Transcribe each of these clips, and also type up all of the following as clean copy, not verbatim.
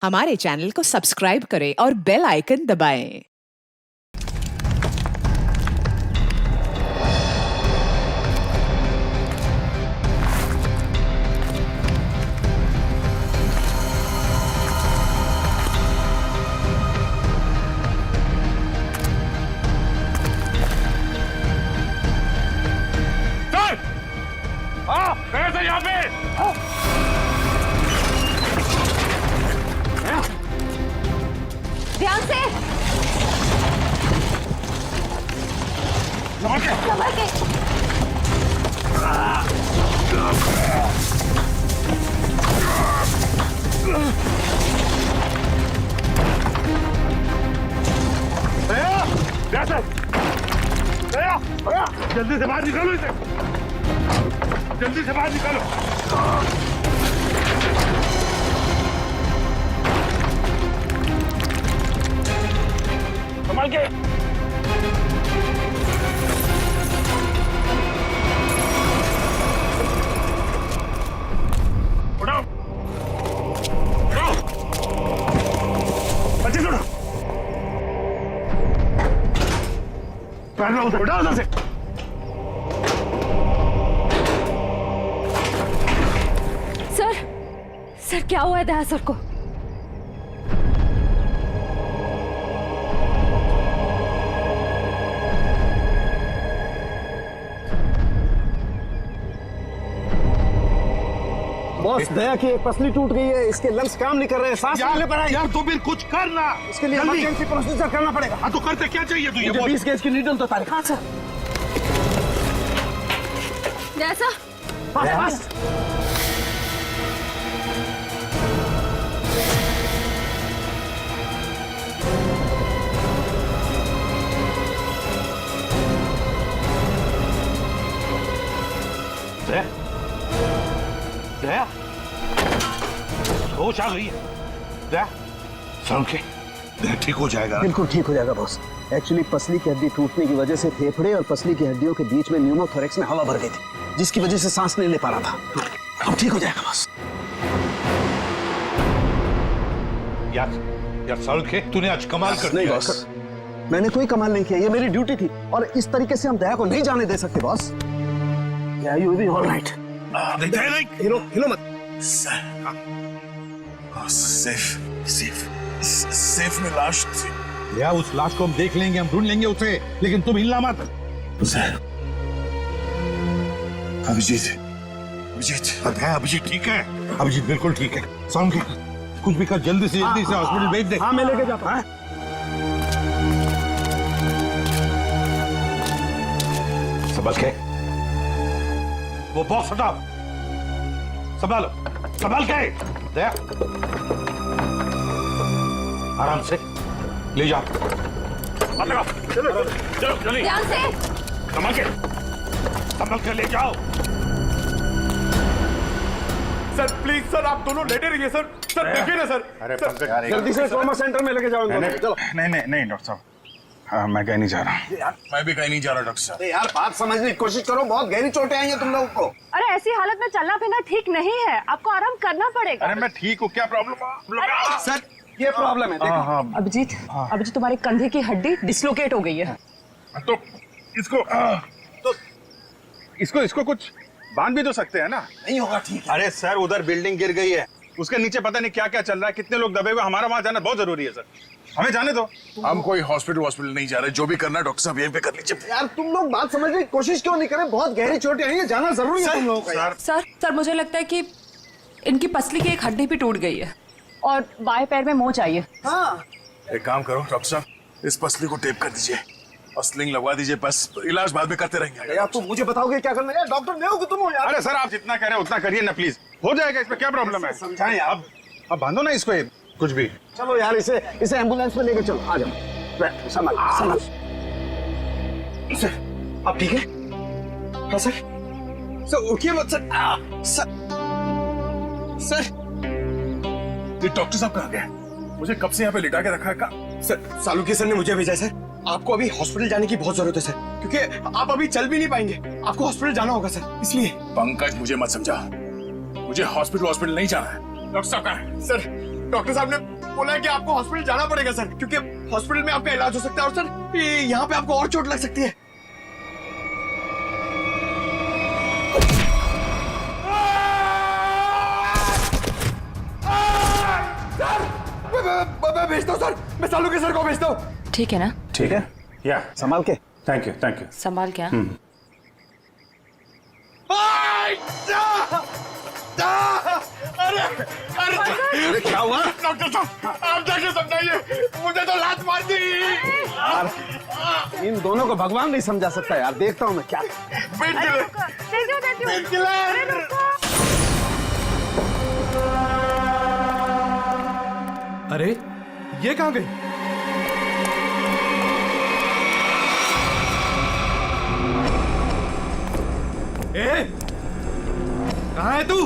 हमारे चैनल को सब्सक्राइब करें और बेल आइकन दबाएं। सर यहाँ पे ध्यान से संभल के। जल्दी से बाहर निकालो इसे, जल्दी से बाहर निकालो। संभाल के। उठाओ, उठाओ, बच्चे उठाओ, पैर उधर, उठाओ उधर से। सर क्या हुआ है दया सर को? बॉस, दया की एक पसली टूट गई है, इसके लंग्स काम नहीं कर रहे हैं, सांस नहीं ले पा रहा है। यार तो फिर कुछ करना, इसके लिए इमरजेंसी प्रोसीजर करना पड़ेगा। हाँ तो करते क्या चाहिए तुझे? 20 गेज की नीडल तो तारीख। हाँ सर। जैसा बस दया, होश आ गई है। दया, समझे? दया ठीक हो जाएगा। बिल्कुल ठीक हो जाएगा बॉस। एक्चुअली पसली की हड्डी टूटने की वजह से फेफड़े और पसली की हड्डियों के बीच में न्यूमोथोरेक्स में हवा भर गई थी, जिसकी वजह से सांस नहीं ले पा रहा था। अब ठीक हो जाएगा बॉस। यार सड़के, तूने आज कमाल कर नहीं दिया। बॉस, मैंने कोई कमाल नहीं किया, ये मेरी ड्यूटी थी और इस तरीके से हम दया को नहीं जाने दे सकते बॉस। या यू बी ऑलराइट? नहीं, हिलो मत। सेफ में लाश थी। या उस लाश को हम देख लेंगे, हम ढूंढ लेंगे उसे, लेकिन तुम हिलना मत। अभिजीत ठीक है, अभिजीत बिल्कुल ठीक है। समझे? कुछ भी कर, जल्दी से हॉस्पिटल भेज दे। हाँ मैं लेके जाता हूँ। संभल के, वो बॉक्स हटाओ, संभालो, संभाल के। दया, आराम से ले जाओ। चलो जल्दी, ध्यान से संभल के ले जाओ। सर प्लीज सर, आप दोनों लेटे रहिए सर। सर देखिए ना सर। अरे सर, जल्दी से ट्रॉमा सेंटर में लेके जाओ। चलो। नहीं डॉक्टर साहब, हाँ मैं कहीं नहीं जा रहा। मैं भी कहीं नहीं जा रहा डॉक्टर साहब। यार बात समझने की कोशिश करो, बहुत गहरी चोटें आई हैं तुम लोगों को। अरे ऐसी हालत में चलना फिरना ठीक नहीं है, आपको आराम करना पड़ेगा। अरे मैं ठीक हूँ, क्या प्रॉब्लम? सर ये प्रॉब्लम है, देखो। अभिजीत तुम्हारे कंधे की हड्डी डिसलोकेट हो गई है। तो इसको कुछ बांध भी तो सकते हैं ना? नहीं होगा ठीक है। अरे सर, उधर बिल्डिंग गिर गई है, उसके नीचे पता नहीं क्या क्या चल रहा है, कितने लोग दबे हुए, हमारा वहां जाना बहुत जरूरी है सर। हमें जाने दो। हम कोई हॉस्पिटल नहीं जा रहे, जो भी करना है डॉक्टर साहब यहीं पे कर लीजिए। यार तुम लोग बात समझने की कोशिश क्यों नहीं करें? बहुत गहरी चोटें आई हैं, जाना जरूरी है तुम लोगों का। यार सर मुझे लगता है कि इनकी पसली की एक हड्डी भी टूट गई है और बाएं पैर में मोच आई है। हाँ एक काम करो डॉक्टर साहब, इस पसली को टेप कर दीजिए और स्लिंग लगवा दीजिए, बस इलाज बाद में करते रहेंगे। यार तुम मुझे बताओगे क्या करना है? यार डॉक्टर नहीं हो कि तुम हो यार। अरे सर, आप जितना कह रहे हैं उतना करिए ना प्लीज, हो जाएगा। इसमें क्या प्रॉब्लम है? समझाएं यार। अब बांधो ना इसको, कुछ भी। चलो यार इसे एम्बुलेंस में लेके चलो। आ जाओ, संभाल। सर आप ठीक है? हाँ सर उठिए मत सर। ये डॉक्टर साहब कहाँ गए? मुझे कब से यहाँ पे लिटा के रखा है का? सर सालुकी सर ने मुझे भेजा सर, आपको अभी हॉस्पिटल जाने की बहुत जरूरत है सर, क्योंकि आप अभी चल भी नहीं पाएंगे, आपको हॉस्पिटल जाना होगा सर, इसलिए। पंकज मुझे मत समझा, मुझे हॉस्पिटल नहीं जाना है। डॉक्टर साहब कहाँ है? सर डॉक्टर साहब ने बोला है कि आपको हॉस्पिटल जाना पड़ेगा सर, क्योंकि हॉस्पिटल में आपका इलाज हो सकता है और सर यहाँ पे आपको और चोट लग सकती है। मैं भेजता हूँ सर, मैं सालू के सर को भेजता हूँ। ठीक है ना? ठीक है, या संभाल के। Thank you thank you. संभाल क्या? अरे क्या हुआ डॉक्टर साहब, आप जाके समझाइए, मुझे तो लात मार दी। इन दोनों को भगवान नहीं समझा सकता यार, देखता हूँ मैं क्या। पेट किलर। अरे ये कहाँ गई? ए, कहाँ है तू?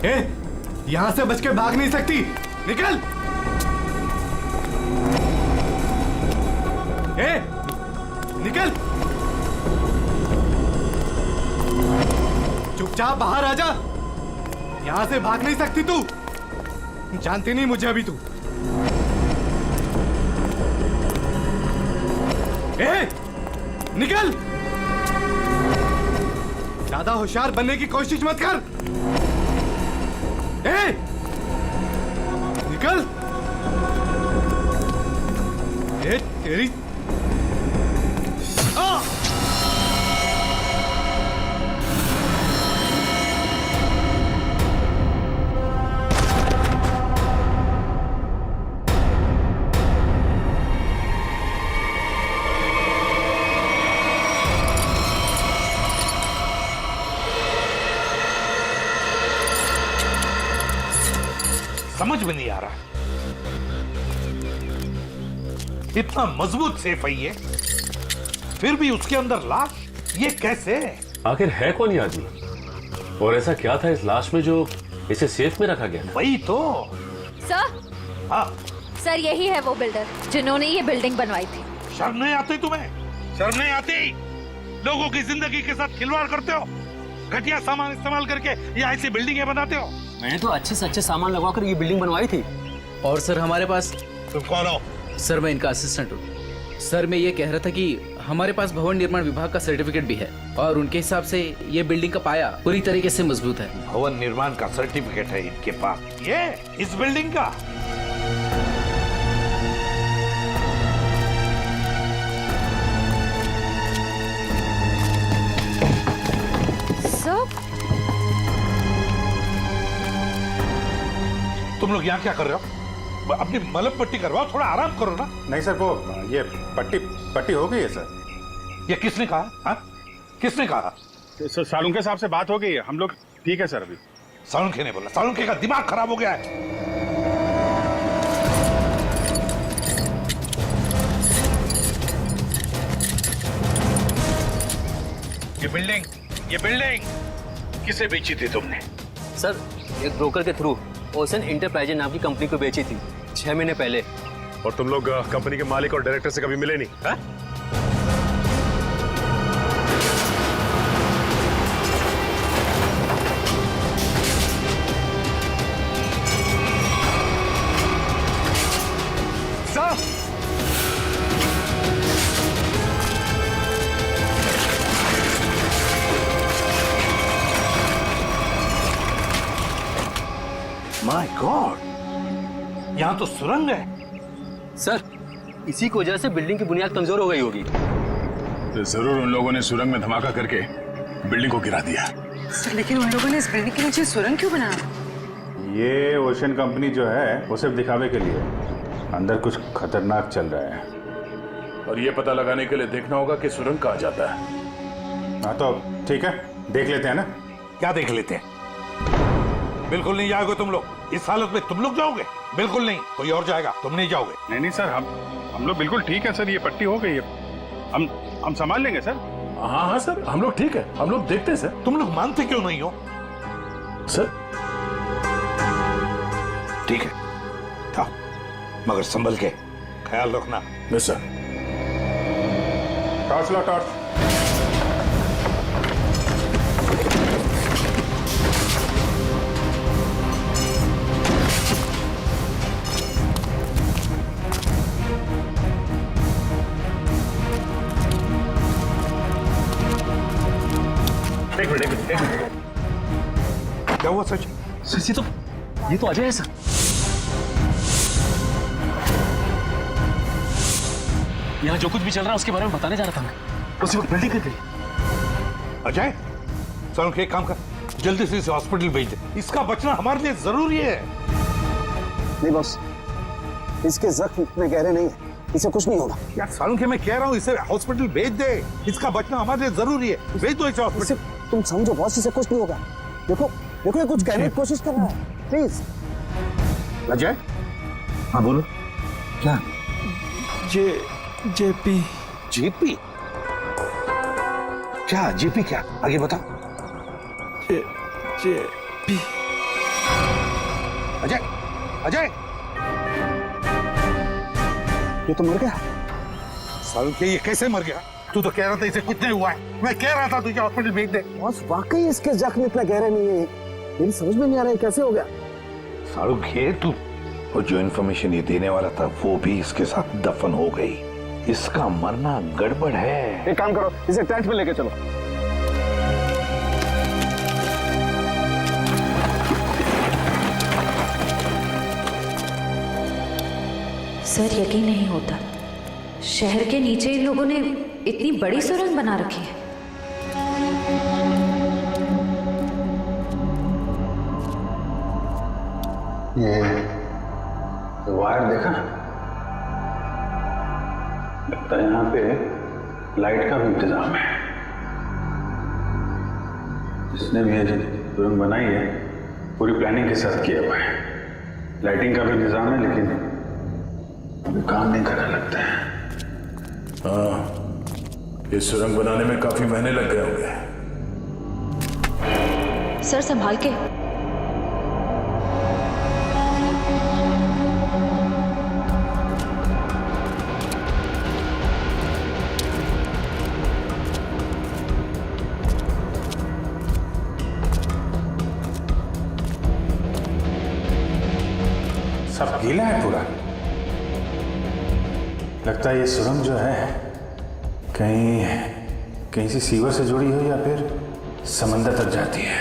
ए, यहां से बच के भाग नहीं सकती, निकल। ए, निकल, चुपचाप बाहर आ जा। यहां से भाग नहीं सकती तू, जानती नहीं मुझे अभी तू। ए, निकल, ज्यादा होशियार बनने की कोशिश मत कर। ए, निकल। ए, तेरी समझ में नहीं आ रहा, इतना मजबूत सेफ है ये, फिर भी उसके अंदर लाश, ये कैसे? आखिर है कौन ये आदमी और ऐसा क्या था इस लाश में जो इसे सेफ में रखा गया? वही तो। सर, हाँ, सर यही है वो बिल्डर जिन्होंने ये बिल्डिंग बनवाई थी। शर्म नहीं आती तुम्हें? शर्म नहीं आती? लोगों की जिंदगी के साथ खिलवाड़ करते हो, घटिया सामान इस्तेमाल करके ये ऐसी बिल्डिंगें बनाते हो। मैंने तो अच्छे से अच्छे सामान लगवाकर ये बिल्डिंग बनवाई थी। और सर हमारे पास। तुम कौन हो? सर मैं इनका असिस्टेंट हूँ। सर मैं ये कह रहा था कि हमारे पास भवन निर्माण विभाग का सर्टिफिकेट भी है और उनके हिसाब से ये बिल्डिंग का पाया पूरी तरीके से मजबूत है। भवन निर्माण का सर्टिफिकेट है इनके पास? ये इस बिल्डिंग का? तुम लोग यहाँ क्या कर रहे हो? अपनी मलम पट्टी करवाओ, थोड़ा आराम करो ना। नहीं सर, वो ये पट्टी हो गई है सर। ये किसने कहा? हाँ, किसने कहा? सर सालुंके साहब से बात हो गई है, हम लोग ठीक है सर अभी। सालुंके ने बोला? सालुंके का दिमाग खराब हो गया है। ये बिल्डिंग किसे बेची थी तुमने? सर एक ब्रोकर के थ्रू ओशन इंटरप्राइजेज नाम की कंपनी को बेची थी 6 महीने पहले। और तुम लोग कंपनी के मालिक और डायरेक्टर से कभी मिले नहीं? हा? माय गॉड, यहाँ तो सुरंग है। सर इसी की वजह से बिल्डिंग की बुनियाद कमजोर हो गई होगी। तो जरूर उन लोगों ने सुरंग में धमाका करके बिल्डिंग को गिरा दिया। सर लेकिन उन लोगों ने इस बिल्डिंग के नीचे सुरंग क्यों बनाया? ये ओशन कंपनी जो है वो सिर्फ दिखावे के लिए, अंदर कुछ खतरनाक चल रहा है। और ये पता लगाने के लिए देखना होगा कि सुरंग कहाँ जाता है। हाँ तो ठीक है, देख लेते हैं ना। क्या देख लेते हैं? बिल्कुल नहीं जाओगे तुम लोग, इस हालत में तुम लोग जाओगे? बिल्कुल नहीं, कोई और जाएगा, तुम नहीं जाओगे। नहीं सर, हम लोग बिल्कुल ठीक है सर, ये पट्टी हो गई है, हम संभाल लेंगे सर। हाँ सर, हम लोग ठीक है, हम लोग देखते हैं सर। तुम लोग मानते क्यों नहीं हो? सर ठीक है था, मगर संभल के ख्याल रखना। Yes sir. टॉर्च लो, टॉर्च। एक मिनट क्या हुआ सच? सर ये तो अजय है सर। यहाँ जो कुछ भी चल रहा है उसके बारे में बताने जा रहा था मैं। उसी वक्त बिल्डिंग गिर गई। अजय, सालुंखे एक काम कर, जल्दी से इसे हॉस्पिटल भेज दे। इसका बचना हमारे लिए जरूरी है। नहीं बॉस, इसके जख्म इतने गहरे नहीं है, इसे कुछ नहीं होगा। यार सालुंखे, मैं कह रहा हूँ इसे हॉस्पिटल भेज दे। इसका बचना हमारे लिए जरूरी है। भेज दो इसे इसे हॉस्पिटल। तुम समझो बॉस, इसे कुछ नहीं होगा। देखो देखो, ये कुछ कहने की कोशिश कर रहा है, प्लीज। अजय, हाँ बोलो। क्या? जेपी। जेपी? क्या जेपी? क्या आगे बताओ। जेपी। अजय, अजय, ये तो मर गया। सालुंखे ये कैसे मर गया? तू तो कह रहा था इसे कुछ नहीं हुआ है। मैं कह रहा था तुझे हॉस्पिटल भेज दे। बॉस वाकई इसके जख्म इतना गहरे नहीं है, मेरी समझ में नहीं आ रहा है कैसे हो गया। सालुंखे, तू और जो इन्फॉर्मेशन ये देने वाला था वो भी इसके साथ दफन हो गई। इसका मरना गड़बड़ है। एक काम करो, इसे टेंट में लेके चलो। सर यकीन नहीं होता, शहर के नीचे इन लोगों ने इतनी बड़ी सुरंग बना रखी है। ये वायर देखा? लगता है यहाँ पे लाइट का भी इंतजाम है। जिसने भी ये सुरंग बनाई है पूरी प्लानिंग के साथ किया हुआ है। लाइटिंग का भी इंतजाम है, लेकिन अभी काम नहीं कर रहा लगता है। हाँ, ये सुरंग बनाने में काफी महीने लग गए होंगे। सर संभाल के। सब गीला है पूरा। लगता है ये सुरंग जो है कहीं से सीवर से जुड़ी हो या फिर समंदर तक जाती है।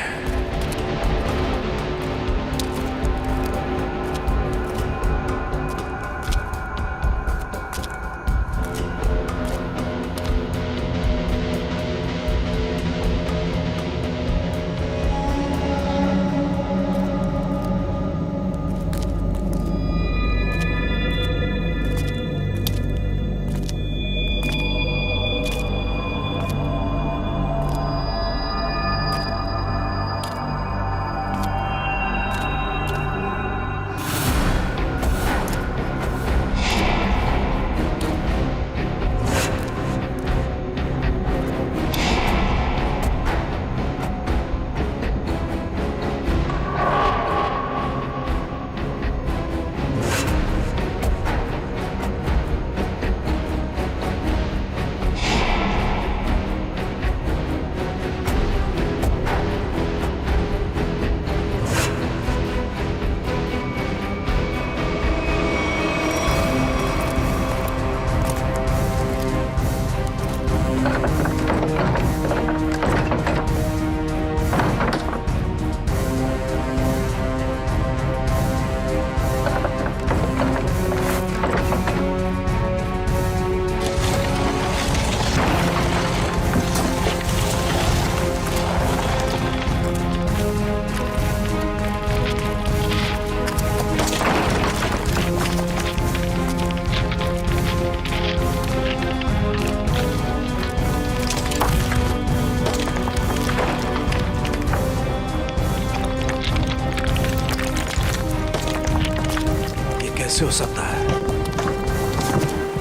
कैसे हो सकता है?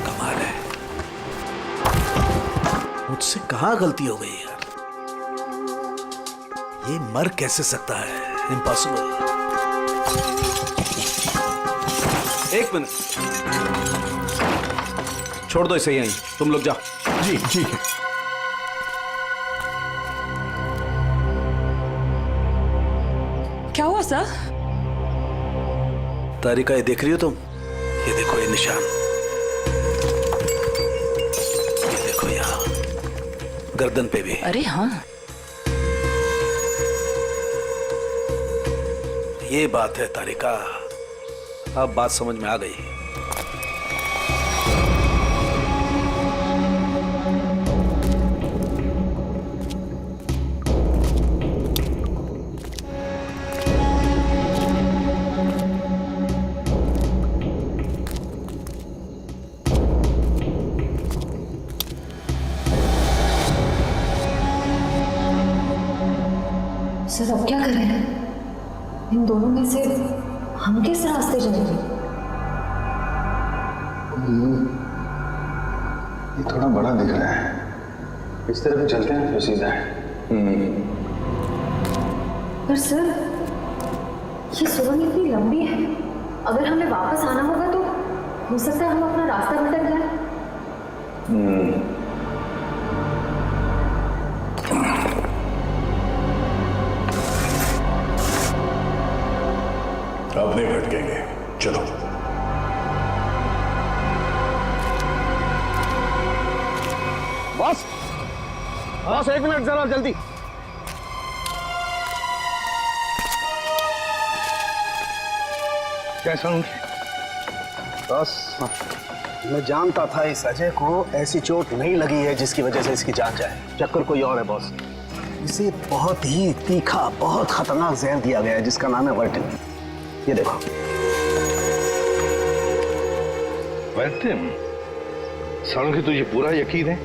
कमाल है, मुझसे कहाँ गलती हो गई यार। ये मर कैसे सकता है? इम्पॉसिबल। एक मिनट, छोड़ दो इसे यहीं, तुम लोग जाओ। जी ठीक है। क्या हुआ सर? तारिका, ये देख रही हो तुम? ये देखो ये निशान, ये देखो यहाँ गर्दन पे भी। अरे हाँ, ये बात है तारिका, अब बात समझ में आ गई। सर अब क्या करें? इन दोनों में से हम किस रास्ते जाएंगे? ये थोड़ा बड़ा दिख रहा है, इस तरफ भी चलते हैं तो सीधा है। पर सर ये सुरंग इतनी लंबी है, अगर हमें वापस आना होगा तो हो सकता है हम अपना रास्ता भटक जाए। अब नहीं भटकेंगे, चलो। बॉस, बॉस 1 मिनट जरा जल्दी। कैसा हूँ? बस मैं जानता था इस अजय को ऐसी चोट नहीं लगी है जिसकी वजह से इसकी जान जाए। चक्कर कोई और है बॉस। इसे बहुत ही तीखा, बहुत खतरनाक जहर दिया गया है जिसका नाम है वर्टिन। ये देखो। वर्टिम? सालुंखी तुझे पूरा यकीन है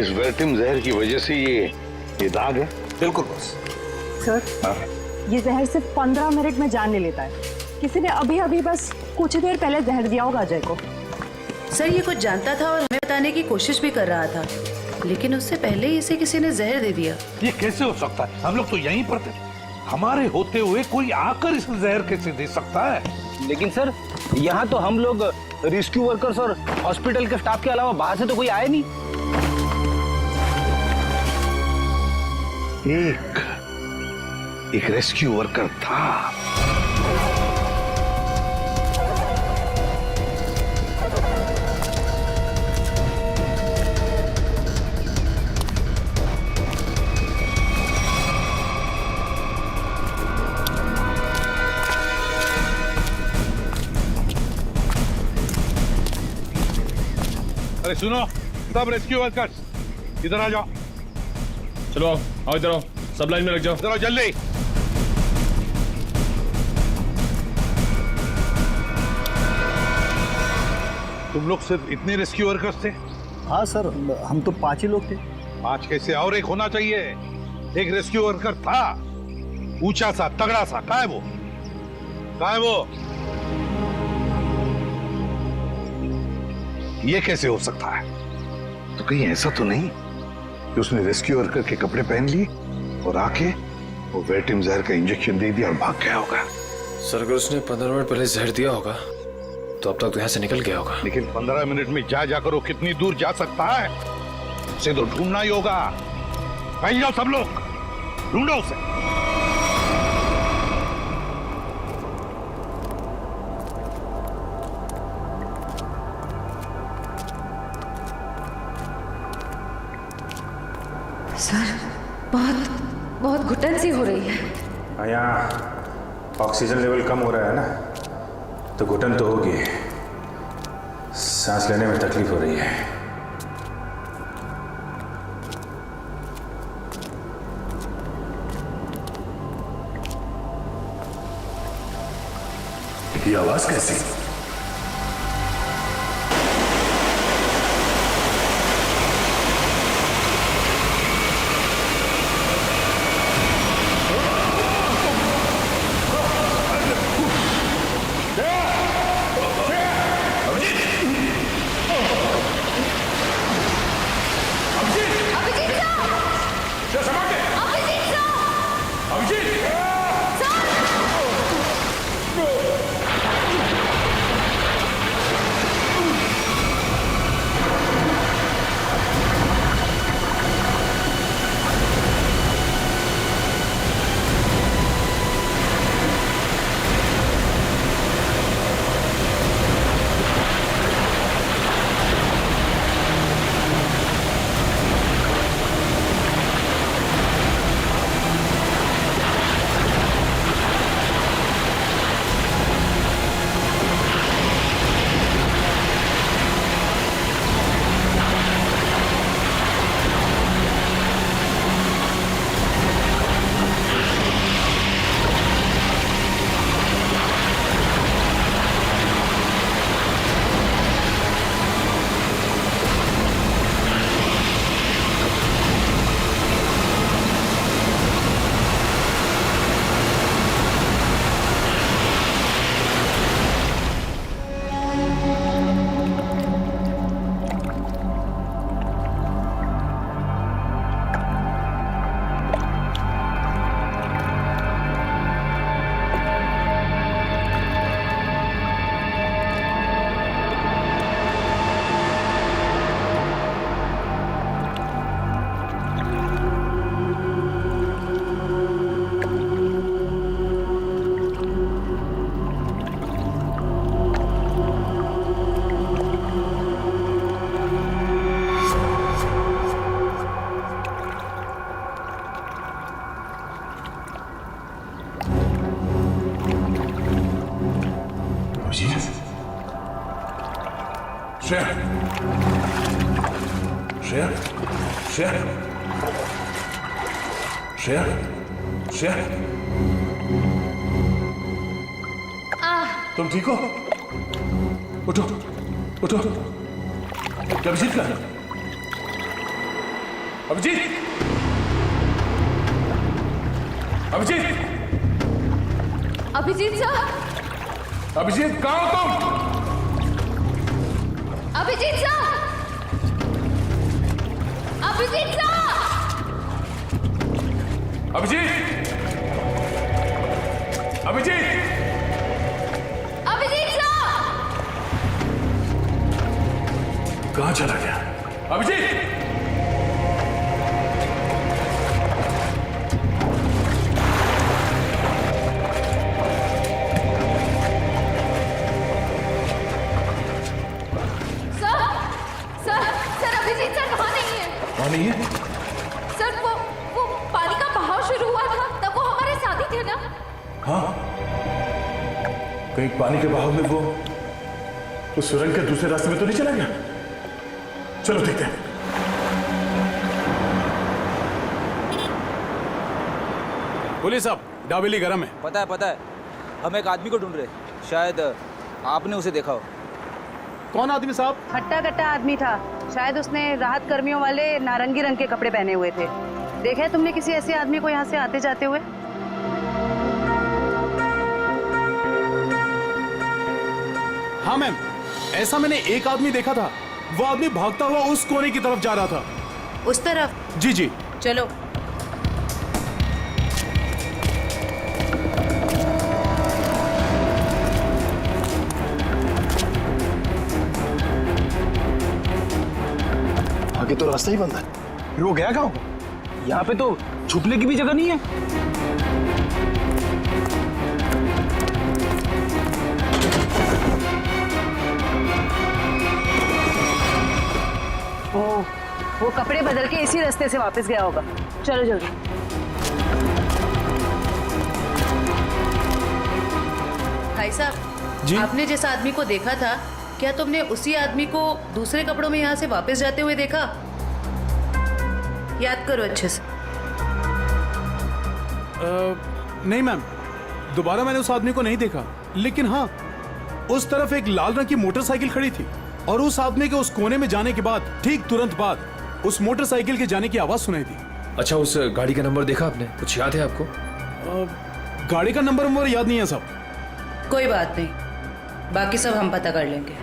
इस वर्टिम जहर की वजह से ये दाग है? बिल्कुल बॉस। सर ये जहर सिर्फ 15 मिनट में जान ले लेता है। किसी ने अभी अभी बस कुछ देर पहले जहर दिया होगा अजय को। सर ये कुछ जानता था और हमें बताने की कोशिश भी कर रहा था, लेकिन उससे पहले ही इसे किसी ने जहर दे दिया। ये कैसे हो सकता है? हम लोग तो यहीं पर थे। हमारे होते हुए कोई आकर इस जहर कैसे दे सकता है? लेकिन सर यहाँ तो हम लोग रेस्क्यू वर्कर्स और हॉस्पिटल के स्टाफ के अलावा बाहर से तो कोई आया नहीं। एक रेस्क्यू वर्कर था। अरे सुनो सब रेस्क्यू वर्कर्स, इधर आ जाओ। चलो आओ इधर आओ, सब लाइन में लग जाओ। इधर आओ जल्दी। तुम लोग सिर्फ इतने रेस्क्यू वर्कर्स थे? हाँ सर, हम तो 5 ही लोग थे। 5 कैसे? और एक होना चाहिए। एक रेस्क्यू वर्कर था, ऊंचा सा, तगड़ा सा। कहाँ है वो? कहाँ है वो? ये कैसे हो सकता है? तो कहीं ऐसा तो नहीं कि उसने रेस्क्यू वर्कर के कपड़े पहन लिए और आके वो वर्टिम जहर का इंजेक्शन दे दिया और भाग गया होगा? सर अगर उसने 15 मिनट पहले जहर दिया होगा तो अब तक तो यहाँ से निकल गया होगा। लेकिन 15 मिनट में जाकर वो कितनी दूर जा सकता है? उसे तो ढूंढना ही होगा। कहीं जाओ सब लोग, ढूंढो उसे। सर बहुत घुटन सी हो रही है। यहाँ ऑक्सीजन लेवल कम हो रहा है ना, तो घुटन तो होगी, सांस लेने में तकलीफ हो रही है। ये आवाज कैसी? श्रेया, श्रेया, श्रेया, श्रेया, श्रेया, तुम ठीक हो? उठो, उठो। अभिजीत का? अभिजीत, अभिजीत, अभिजीत साहब, अभिजीत कहाँ हो तुम? अभिजीत साहब, अभिजीत साहब, अभिजीत, अभिजीत, अभिजीत साहब, कहाँ चला गया? अभिजीत, सर अभिजीत सर वहाँ नहीं है। कहाँ नहीं है? सर वो पानी का बहाव शुरू हुआ था तब वो हमारे साथ ही थे ना। हाँ, कहीं पानी के बहाव में वो उस सुरंग के दूसरे रास्ते में तो नहीं चला गया? चलो देखते हैं। पुलिस साहब, डाबेली गरम है। पता है हम एक आदमी को ढूंढ रहे, शायद आपने उसे देखा हो। कौन आदमी साहब? हट्टा कट्टा आदमी था, शायद उसने राहत कर्मियों वाले नारंगी रंग के कपड़े पहने हुए थे। देखा है तुमने किसी ऐसे आदमी को यहाँ से आते जाते हुए? हाँ मैम, ऐसा मैंने एक आदमी देखा था। वो आदमी भागता हुआ उस कोने की तरफ जा रहा था। उस तरफ? जी जी। चलो। आगे तो रास्ता ही बंद है। फिर वो गया कहाँ होगा? यहाँ पे तो छुपने की भी जगह नहीं है। वो कपड़े बदल के इसी रास्ते से वापस गया होगा। चलो जल्दी। भाई साहब जी? आपने जिस आदमी को देखा था, क्या तुमने उसी आदमी को दूसरे कपड़ों में यहाँ से वापस जाते हुए देखा? याद करो अच्छे से। नहीं मैम, दोबारा मैंने उस आदमी को नहीं देखा, लेकिन हाँ, उस तरफ एक लाल रंग की मोटरसाइकिल खड़ी थी और उस आदमी के उस कोने में जाने के बाद ठीक तुरंत बाद उस मोटरसाइकिल के जाने की आवाज सुनाई दी। अच्छा, उस गाड़ी का नंबर देखा आपने? कुछ याद है आपको? गाड़ी का नंबर याद नहीं है साहब। कोई बात नहीं, बाकी सब हम पता कर लेंगे।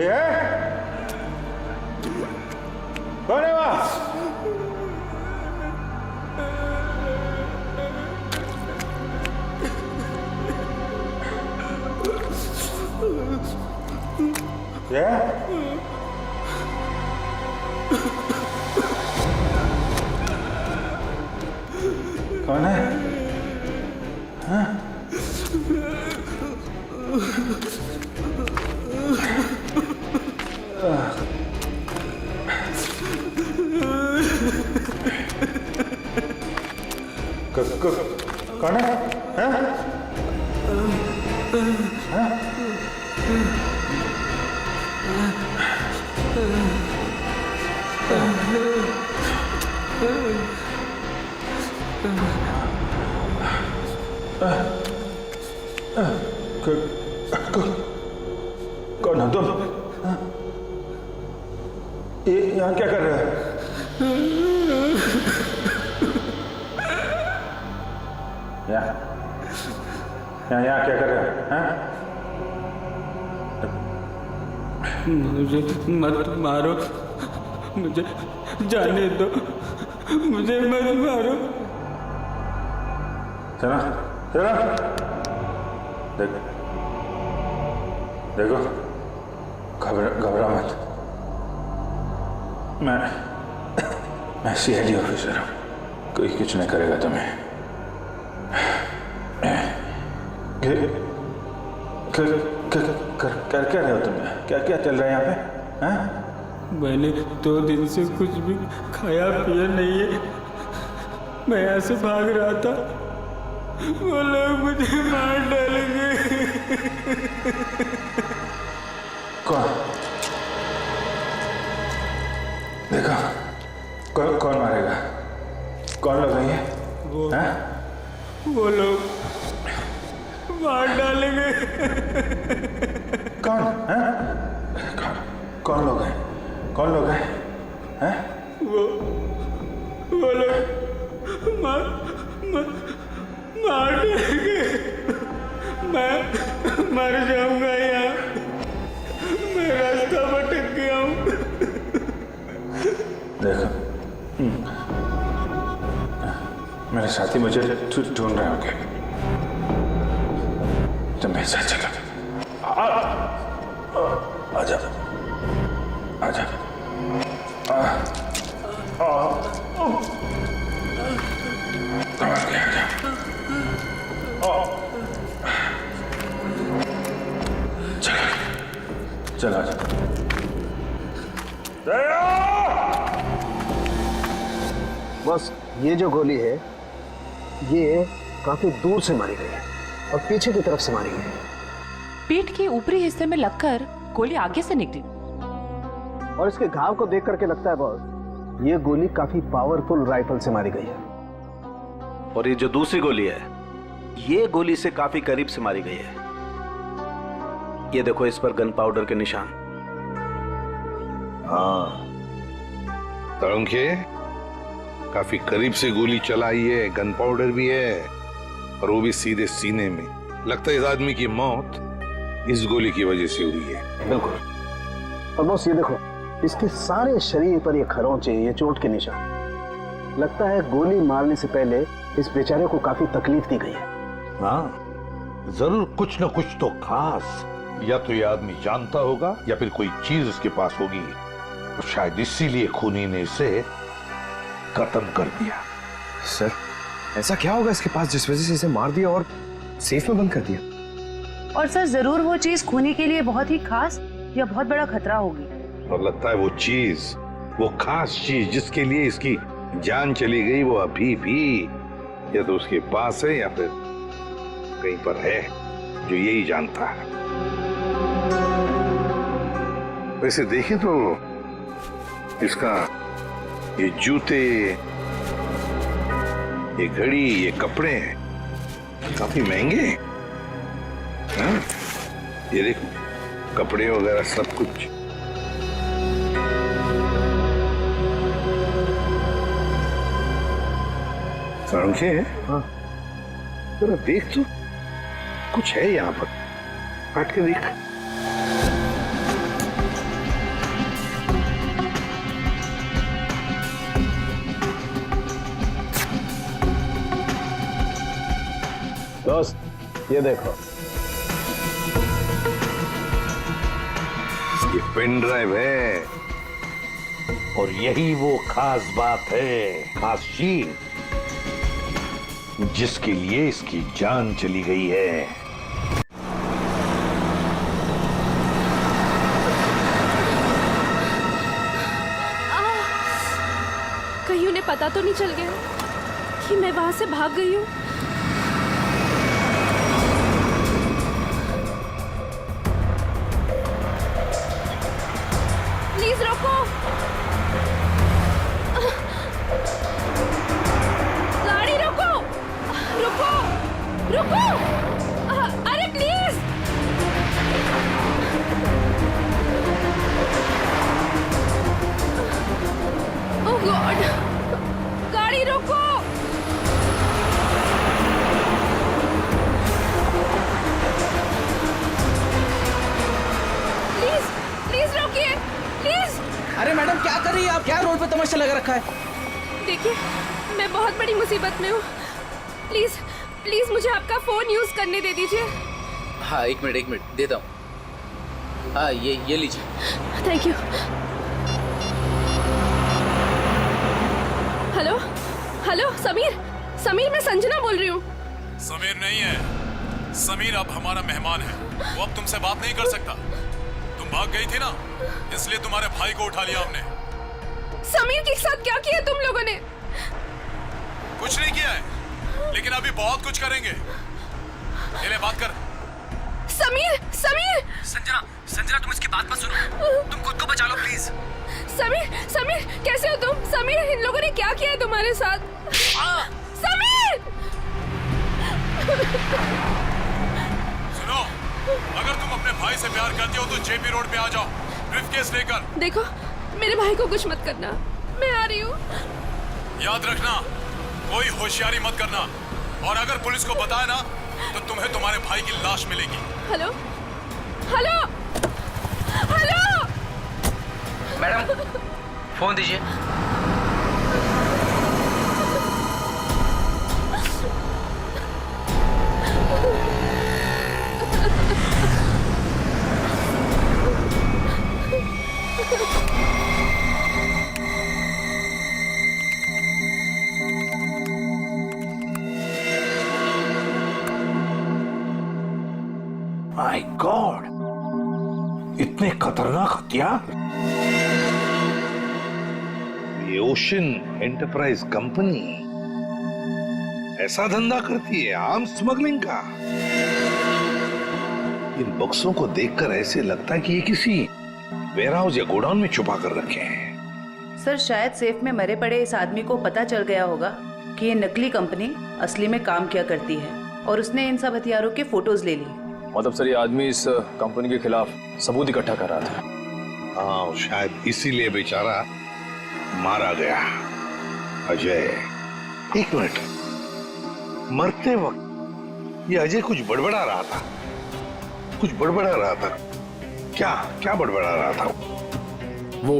कोई है? कौन है वहां? क्या? कौन है? हाँ? कौन है? हाँ? हाँ? कौन हो तुम? ये यहाँ क्या कर रहे हो? यहाँ क्या कर रहे हो? मुझे मत मारो, मुझे जाने दो, मुझे मत मारो। चलो चलो, देखो घबरा मत। मैं सीआईडी ऑफिसर हूँ, कोई कुछ नहीं करेगा तुम्हें। कर क्या रहे हो तुम? क्या क्या चल रहा है यहाँ पे? हाँ? मैंने 2 दिन से कुछ भी खाया पिया नहीं है। मैं यहाँ से भाग रहा था, वो लोग मुझे मार डालेंगे। कौन? देखो कौन मारेगा? कौन लोग हैं ये? वो लोग मार डालेंगे। कौन? कौन लोग हैं? कौन लोग हैं? वो लोग मार डालेंगे। मैं मर जाऊंगा यहाँ, मैं रास्ता भटक गया हूँ। देखो मेरे साथी मुझे ढूंढ रहे होंगे, तुम मेरे साथ चलो। आजा आजा। चलो आजा। बस ये जो गोली है ये काफी दूर से मारी गई है और पीछे की तरफ से मारी गई है। पीठ के ऊपरी हिस्से में लगकर गोली आगे से निकली और इसके घाव को देख करके लगता है बॉस ये गोली काफी पावरफुल राइफल से मारी गई है। और ये जो दूसरी गोली है ये गोली से काफी करीब से मारी गई है। ये देखो इस पर गन पाउडर के निशान। हाँ तरुणखे, काफी करीब से गोली चलाई है, गन पाउडर भी है और वो भी सीधे सीने में। लगता है इस आदमी की मौत इस गोली की वजह से हुई है। बिल्कुल। और बॉस ये देखो इसके सारे शरीर पर ये खरोंचे, ये चोट के निशान। लगता है गोली मारने से पहले इस बेचारे को काफी तकलीफ दी गई है। हाँ जरूर कुछ न कुछ तो खास, या तो ये आदमी जानता होगा या फिर कोई चीज इसके पास होगी, तो शायद इसीलिए खूनी ने इसे खत्म कर दिया। सर ऐसा क्या होगा इसके पास जिस वजह से इसे मार दिया और सेफ में बंद कर दिया? और सर जरूर वो चीज खूनी के लिए बहुत ही खास या बहुत बड़ा खतरा होगी। और लगता है वो चीज, वो खास चीज जिसके लिए इसकी जान चली गई, वो अभी भी या तो उसके पास है या फिर कहीं पर है जो यही जानता है। वैसे देखें तो इसका ये जूते, ये घड़ी, ये कपड़े काफी महंगे हैं। हाँ? ये देखो कपड़े वगैरह सब कुछ। सड़के हैं। हाँ जरा देख तो, कुछ है यहाँ पर, काट के देख। दोस्त ये देखो, ये पेन ड्राइव है और यही वो खास बात है, खास चीज जिसके लिए इसकी जान चली गई है। कहीं उन्हें पता तो नहीं चल गया कि मैं वहां से भाग गई हूँ? प्लीज रोको, गाड़ी रोको, रुको, रुको, अरे प्लीज। ओह गॉड, गाड़ी रोको। प्लीज प्लीज रोकिए, प्लीज। अरे मैडम क्या कर रही है आप? क्या रोड पे तमाशा लगा रखा है? देखिए मैं बहुत बड़ी मुसीबत में हूँ, प्लीज प्लीज मुझे आपका फोन यूज करने दे दीजिए। हाँ एक मिनट देता हूँ। हाँ ये लीजिए। Thank you. Hello hello, Sameer मैं संजना बोल रही हूँ। समीर नहीं है, समीर अब हमारा मेहमान है, वो अब तुमसे बात नहीं कर सकता। तुम भाग गई थी ना, इसलिए तुम्हारे भाई को उठा लिया हमने। समीर के साथ क्या किया तुम लोगों ने? कुछ नहीं किया है, लेकिन अभी बहुत कुछ करेंगे। ले बात कर। समीर संजना तुम इसकी बात मत सुनो, तुम खुद को बचा लो प्लीज। समीर कैसे हो तुम? समीर इन लोगों ने क्या किया है तुम्हारे साथ? समीर! सुनो, अगर तुम अपने भाई से प्यार करते हो तो जेपी रोड पे आ जाओ, ब्रीफकेस लेकर। देखो मेरे भाई को कुछ मत करना, मैं आ रही हूँ। याद रखना, कोई होशियारी मत करना, और अगर पुलिस को बताया ना तो तुम्हें तुम्हारे भाई की लाश मिलेगी। Hello hello hello, madam phone दीजिए। माय गॉड, इतने खतरनाक हथियार। ये ओशन एंटरप्राइज कंपनी ऐसा धंधा करती है, आर्म स्मगलिंग का। इन बक्सों को देखकर ऐसे लगता है कि ये किसी वेयरहाउस या गोडाउन में छुपा कर रखे हैं। सर शायद सेफ में मरे पड़े इस आदमी को पता चल गया होगा कि ये नकली कंपनी असली में काम किया करती है, और उसने इन सब हथियारों के फोटोज ले ली। मतलब सर ये आदमी इस कंपनी के खिलाफ सबूत इकट्ठा कर रहा था। हाँ, शायद इसीलिए बेचारा मारा गया। अजय, एक मिनट, मरते वक्त ये अजय कुछ बड़बड़ा रहा था, कुछ बड़बड़ा रहा था। क्या बड़बड़ा रहा था? वो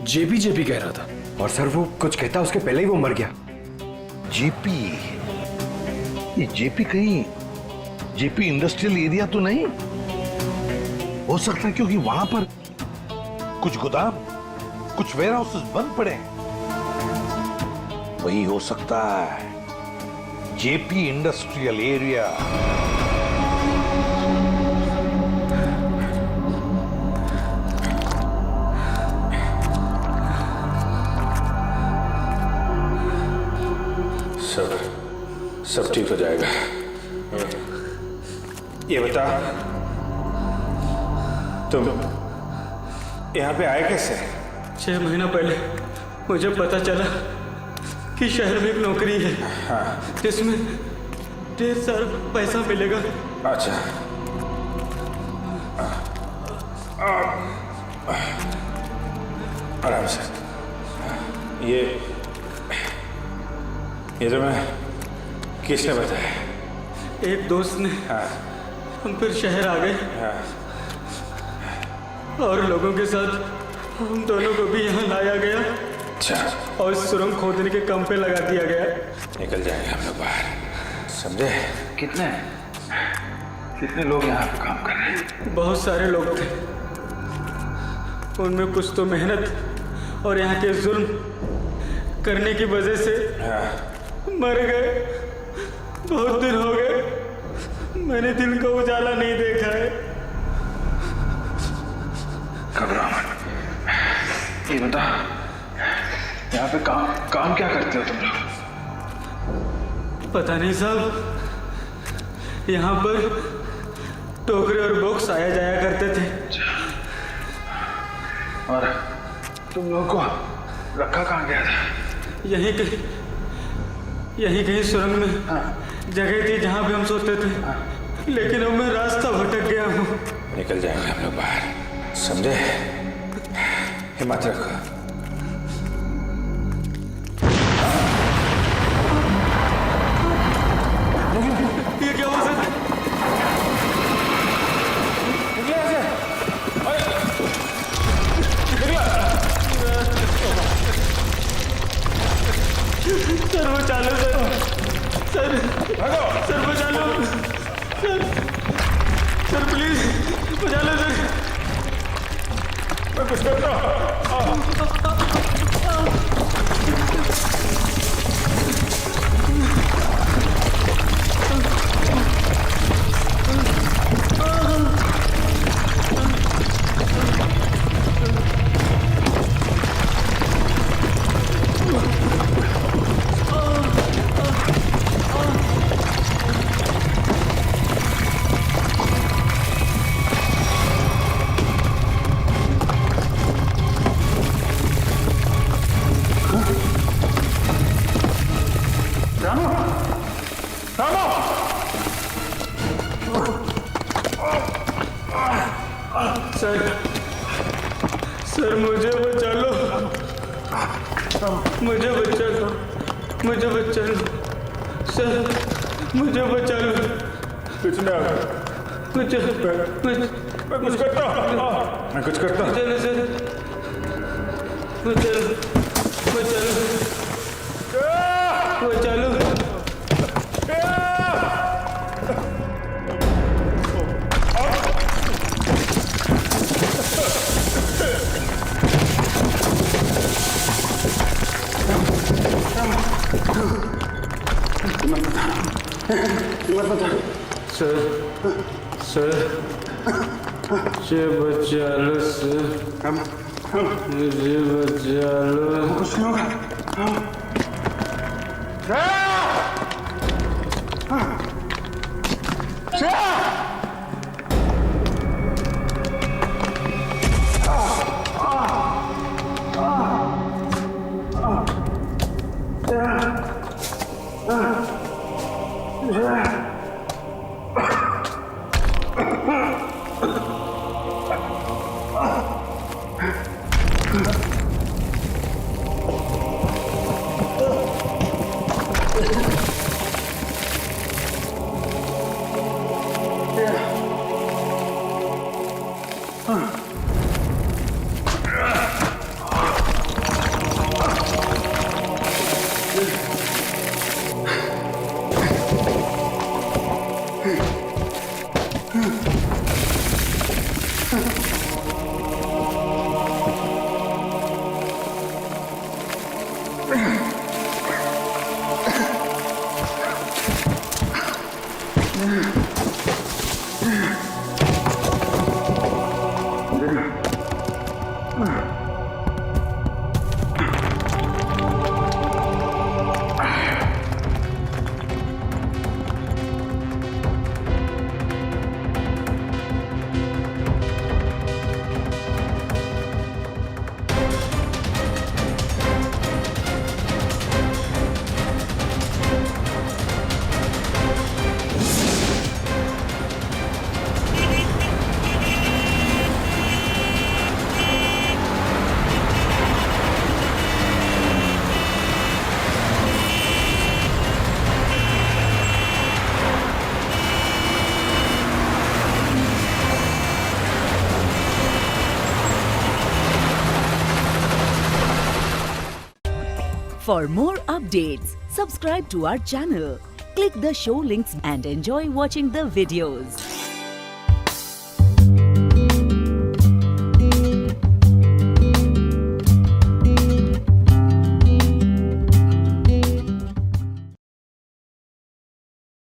जेपी कह रहा था। और सर वो कुछ कहता उसके पहले ही वो मर गया। जेपी? ये जेपी कहीं जेपी इंडस्ट्रियल एरिया तो नहीं हो सकता? क्योंकि वहां पर कुछ गोदाम, कुछ वेयरहाउसेस बंद पड़े हैं। वही हो सकता है, जेपी इंडस्ट्रियल एरिया। सब ठीक हो जाएगा। ये बता, तुम यहाँ पे आए कैसे? 6 महीना पहले मुझे पता चला कि शहर में एक नौकरी है, हाँ, जिसमें ढेर सारा पैसा मिलेगा। अच्छा, आराम से। ये तुम्हें किसने बताया? एक दोस्त ने। हाँ। हम फिर शहर आ गए। हाँ। और लोगों के साथ हम दोनों को भी यहाँ लाया गया। अच्छा। और सुरंग खोदने के काम पे लगा दिया गया। निकल जाएंगे हम लोग बाहर। समझे? कितने लोग यहाँ पे काम कर रहे हैं? बहुत सारे लोग थे, उनमें कुछ तो मेहनत और यहाँ के जुल्म करने की वजह से मर गए। बहुत दिन हो गए, मैंने दिन का उजाला नहीं देखा है। घबराओ मत। ये बता, यहाँ पे काम क्या करते हो तुम लोग? पता नहीं साहब, यहाँ पर टोकरे और बॉक्स आया जाया करते थे। और तुम लोगों को रखा कहाँ गया था? यहीं कहीं सुरंग में जगह थी जहाँ पे हम सोते थे, लेकिन अब मैं रास्ता भटक गया हूँ। निकल जाएंगे हम लोग बाहर, समझे? हिम्मत रखो। ये क्या हुआ सर? सर वो चालू सर वो चालू सर प्लीज वो चालू सर। मैं कुछ करता सर मुझे बचा लो, मुझे बचा लो सर, मुझे बचा लो। कुछ ना, मैं कुछ करता चलो सर, चलो सर मुझे बचा लो सर, मुझे बचा लो। कुछ नहीं होगा। For more updates, subscribe to our channel, Click the show links and enjoy watching the videos.